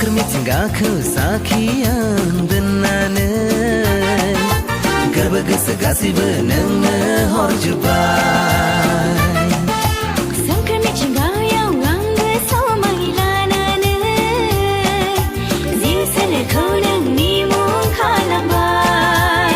सोमखोर मिथिंगाखौ साखियाव दोननानै गोरबो गोसो गासैबो नोंनो हरजोब्बाय सोमखोर मिथिंगायाव आंबो समाय लानानै जिउ सोलेरखौ नोंनि मुं खालामबाय।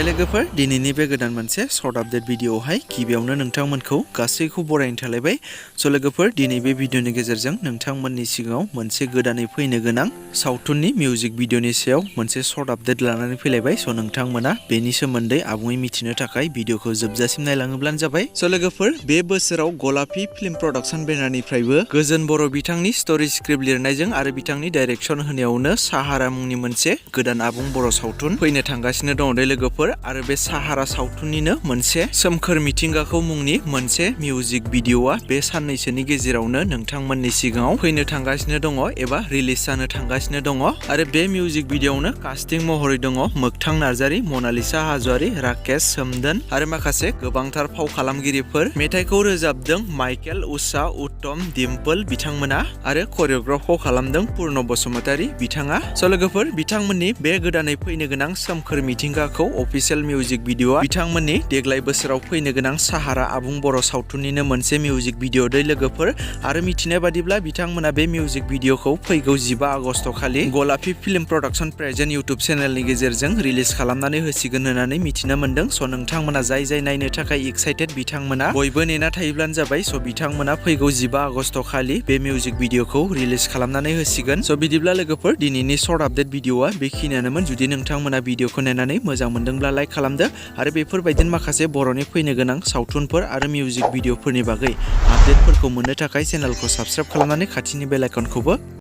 लोगोफोर दिनैनि बे गोदान मोनसे सर्ट आपडेट भिडिअआवहाय गिबियावनो नोंथांमोनखौ गासैखौ बरायनो थालायबाय। स' लोगोफोर दिनै बे भिडिअनि गेजेरजों नोंथांमोननि सिगाङाव मोनसे गोदानै फैनो गोनां सावथुननि मिउजिक भिडिअनि सायाव मोनसे सर्ट आपडेट लानानै फैलायबाय। स' नोंथांमोना बेनि सोमोन्दै आबुङै मिथिनो थाखाय भिडिअखौ जोबजासिम नायलाङोब्लानो जाबाय। स' लोगोफोर बे बोसोराव गलापी फिल्म प्रडाक्शन बेनारनिफ्रायबो गोजोन बर' बिथांनि स्ट'रि स्क्रिप्ट लिरनायजों आरो बिथांनि डाइरेक्सन होनायावनो साहारा मुंनि मोनसे गोदान आबुं बर' सावथुन फैनो थांगासिनो दङ दे लोगोफोर। आरो बे साहारा सावथुननिनो मोनसे सोमखोर मिथिंगाखौ मुंनि मोनसे मिउजिक भिडिअआ बे साननैसोनि गेजेरावनो नोंथांमोननि सिगाङाव फैनो थांगासिनो दङ एबा रिलिज जानो थांगासिनो दङ। आरो बे मिउजिक भिडिअआवनो कास्टिं महरै दङ मोगथां नार्जारी, मनालिसा हाज'वारी, राकेश सोमदोन आरो माखासे गोबांथार फाव खालामगिरिफोर। मेथाइखौ रोजाबदों माइकेल, उषा, उत्तम, डिम्पल बिथांमोना आरो करिय'ग्राफखौ खालामदों पुर्न बसुमतारी बिथाङा। स' लोगोफोर बिथांमोननि बे गोदानै फैनो गोनां सोमखोर मिथिंगाखौ अफिसियेल मिउजिक भिडिअआ बिथांमोननि देग्लाय बोसोराव फैनो गोनां साहारा आबुं बर' सावथुननिनो मोनसे मिउजिक भिडिअ दै लोगोफोर। आरो मिथिनाय बादिब्ला बिथांमोना बे मिउजिक भिडिअखौ फैगौ 15 आगस्ट खालि गलापी फिल्म प्रडाक्शन प्रेजेन्ट इउटुब चेनेलनि गेजेरजों रिलिज खालामनानै होसिगोन होननानै मिथिनो मोन्दों। स' नोंथांमोना जाय नायनो थाखाय एक्साइटेड बिथांमोना बयबो नेना थायोब्लानो जाबाय। स' बिथांमोना फैगौ 15 आगस्ट खालि बे मिउजिक भिडिअखौ रिलिज खालामनानै होसिगोन। स' बिदिब्ला लोगोफोर दिनैनि सर्ट आपडेट भिडिअआ बेखिनियानोमोन। जुदि नोंथांमोना भिडिअखौ नायनानै मोजां मोनदोंब्ला लाइक खालामदो आरो बेफोरबायदिनो माखासे बर'नि फैनो गोनां सावथुनफोर आरो मिउजिक भिडिअफोरनि बागै आपडेटफोरखौ मोननो थाखाय चेनेलखौ साबस्क्राइब खालामनानै खाथिनि बेल आइकनखौबो